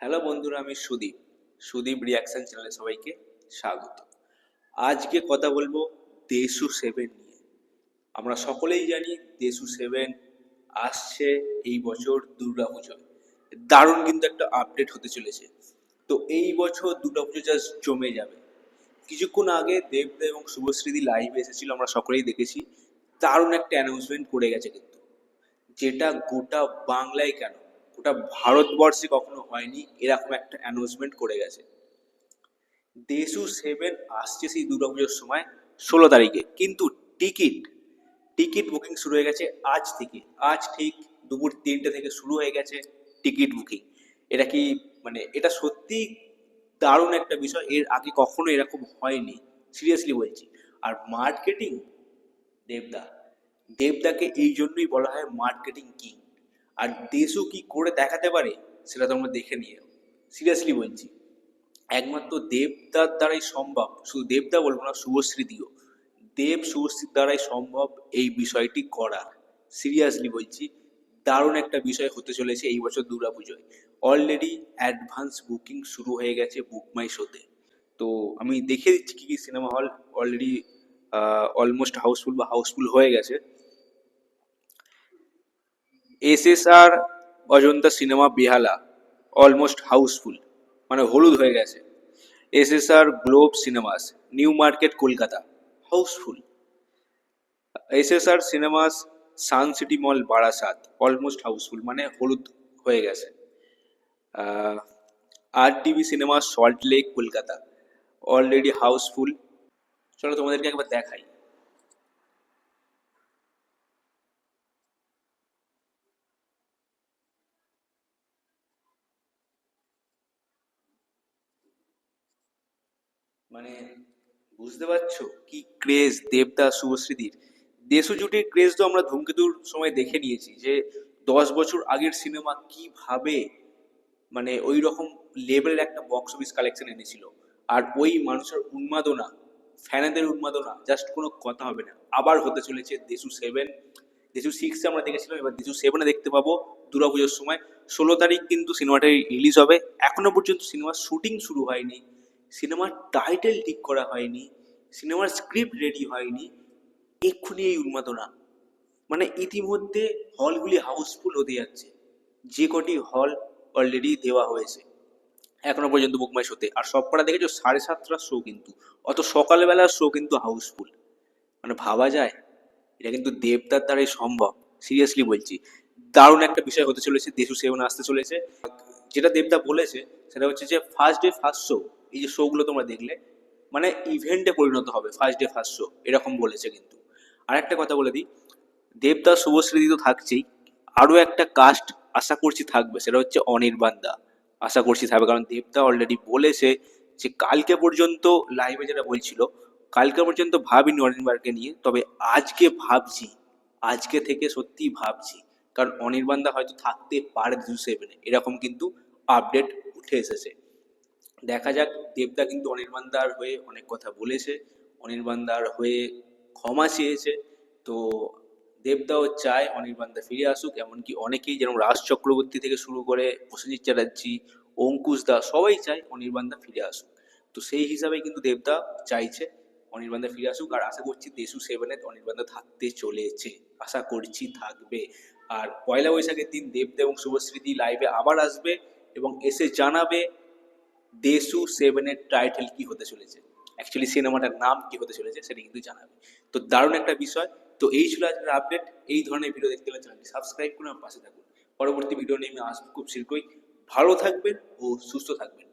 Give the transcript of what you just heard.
Hello বন্ধুরা, আমি Sudip reaction চ্যানেলে সবাইকে স্বাগত। আজকে কথা বলবো দেশু সেভেন নিয়ে। আমরা সকলেই জানি দেশু সেভেন আসছে এই বছর দুর্গাপুজোয়। দারুণ কিন্তু একটা আপডেট হতে চলেছে। তো এই বছর দুর্গাপুজো জাস্ট জমে যাবে। কিছুক্ষণ আগে দেবদা এবং শুভশ্রীদি লাইভে এসেছিল, আমরা সকলেই দেখেছি। দারুণ একটা অ্যানাউন্সমেন্ট করে গেছে কিন্তু, যেটা গোটা বাংলায় কেন গোটা ভারতবর্ষে কখনো হয়নি। এরকম একটা অ্যানাউন্সমেন্ট করে গেছে। দেশু সেভেন আসছে সেই দুর্গাপুজোর সময় 16 তারিখে, কিন্তু টিকিট টিকিট বুকিং শুরু হয়ে গেছে আজ থেকে। আজ ঠিক দুপুর 3টে থেকে শুরু হয়ে গেছে টিকিট বুকিং। এটা কি এটা সত্যি দারুণ একটা বিষয়। এর আগে কখনো এরকম হয়নি, সিরিয়াসলি বলছি। আর মার্কেটিং, দেবদা দেবদাকে এই জন্যই বলা হয় মার্কেটিং কিং। আর দেশও কি করে দেখাতে পারে সেটা তোমরা দেখে নিও, সিরিয়াসলি বলছি। একমাত্র দেবদার দ্বারাই সম্ভব, শুধু দেবদা বলবো না, শুভশ্রীদিও। শুভশ্রীর দ্বারাই সম্ভব এই বিষয়টি করা। সিরিয়াসলি বলছি, দারুণ একটা বিষয় হতে চলেছে এই বছর দুর্গাপুজোয়। অলরেডি অ্যাডভান্স বুকিং শুরু হয়ে গেছে বুক মাই শোতে। তো আমি দেখিয়ে দিচ্ছি কি কি cinema hall already almost Housefull হয়ে গেছে। SSR Ajanta cinema Behala almost houseful, হলুদ হয়ে গেছে। SSR globe cinemas New Market Kolkata houseful. SSR cinemas Sun City mall Barasat almost houseful, হলুদ হয়ে গেছে। RTV cinema Salt Lake Kolkata already houseful. চলো তোমাদেরকে একবার দেখাই। মানে বুঝতে পারছো কি ক্রেজ দেবদাস শুভশ্রীদির। দেশু জুটির ক্রেজ তো আমরা ধূমকেতুর সময় দেখে নিয়েছি, যে 10 বছর আগের সিনেমা কিভাবে ওই রকম লেভেলের একটা বক্স অফিস কালেকশন এনেছিল। আর ওই মানুষের উন্মাদনা, ফ্যানেদের উন্মাদনা জাস্ট কোনো কথা হবে না। আবার হতে চলেছে দেশু সেভেন। দেশু সিক্সে আমরা দেখেছিলাম, এবার দেশু সেভেনে দেখতে পাবো দুর্গাপুজোর সময়। 16 তারিখ কিন্তু সিনেমাটা রিলিজ হবে। এখনো পর্যন্ত সিনেমার শুটিং শুরু হয়নি, সিনেমার টাইটেল ঠিক করা হয়নি, সিনেমার স্ক্রিপ্ট রেডি হয়নি। এক্ষুনি এই উন্মাদনা, ইতিমধ্যে হলগুলি হাউসফুল হতে যাচ্ছে। যে কটি হল অলরেডি দেওয়া হয়েছে এখনো পর্যন্ত বুকমাই শোতে, আর সব কটা দেখেছো 7:30টার শো, কিন্তু অত সকালবেলার শো কিন্তু হাউসফুল। ভাবা যায়, এটা কিন্তু দেবদার দ্বারাই সম্ভব, সিরিয়াসলি বলছি। দারুণ একটা বিষয় হতে চলেছে, দেশু সেভেন আসতে চলেছে। যেটা দেবদা বলেছে সেটা হচ্ছে যে ফার্স্ট ডে ফার্স্ট শো, এই যে শোগুলো তোমরা দেখলে ইভেন্টে পরিণত হবে ফার্স্ট ডে ফার্স্ট শো, এরকম বলেছে কিন্তু। আর একটা কথা বলে দিই, দেবদাস শুভশ্রীদি তো থাকছেই, আরও একটা কাস্ট আশা করছি থাকবে, সেটা হচ্ছে অনির্বাণ দা। আশা করছি থাকবে, কারণ দেবদা অলরেডি বলেছে যে কালকে পর্যন্ত লাইভে যেটা বলছিল, কালকে পর্যন্ত ভাবিনি অনির্বাণকে নিয়ে, তবে আজকে ভাবছি, আজকে থেকে সত্যি ভাবছি। কারণ অনির্বাণ দা হয়তো থাকতে পারে দেশু সেভেনে, এরকম কিন্তু আপডেট উঠে এসেছে। দেখা যাক। দেবদা কিন্তু অনির্বাণ দার হয়ে অনেক কথা বলেছে, অনির্বাণ দার হয়ে ক্ষমা চেয়েছে। তো দেবদাও চায় অনির্বাণ দা ফিরে আসুক। এমনকি অনেকেই, যেমন রাজ চক্রবর্তী থেকে শুরু করে প্রসেনজিৎ চ্যাটার্জি, অঙ্কুশ দা, সবাই চায় অনির্বাণ দা ফিরে আসুক। তো সেই হিসাবে কিন্তু দেবদা চাইছে অনির্বাণ দা ফিরে আসুক। আর আশা করছি দেশু সেভেনে অনির্বাণ দা থাকতে চলেছে, আশা করছি থাকবে। আর পয়লা বৈশাখের দিন দেবদা এবং শুভশ্রীদি লাইভে আবার আসবে এবং এসে জানাবে দেশু সেভেনের টাইটেল কি হতে চলেছে, অ্যাকচুয়ালি সিনেমাটার নাম কি হতে চলেছে সেটা কিন্তু জানাবে। তো দারুণ একটা বিষয়। তো এই ছিল আজকের আপডেট। এই ধরনের ভিডিও দেখতে হলে চ্যানেলটি সাবস্ক্রাইব করে আমার পাশে থাকুন। পরবর্তী ভিডিও নিয়ে আমি আসবো খুব শীঘ্রই। ভালো থাকবেন ও সুস্থ থাকবেন।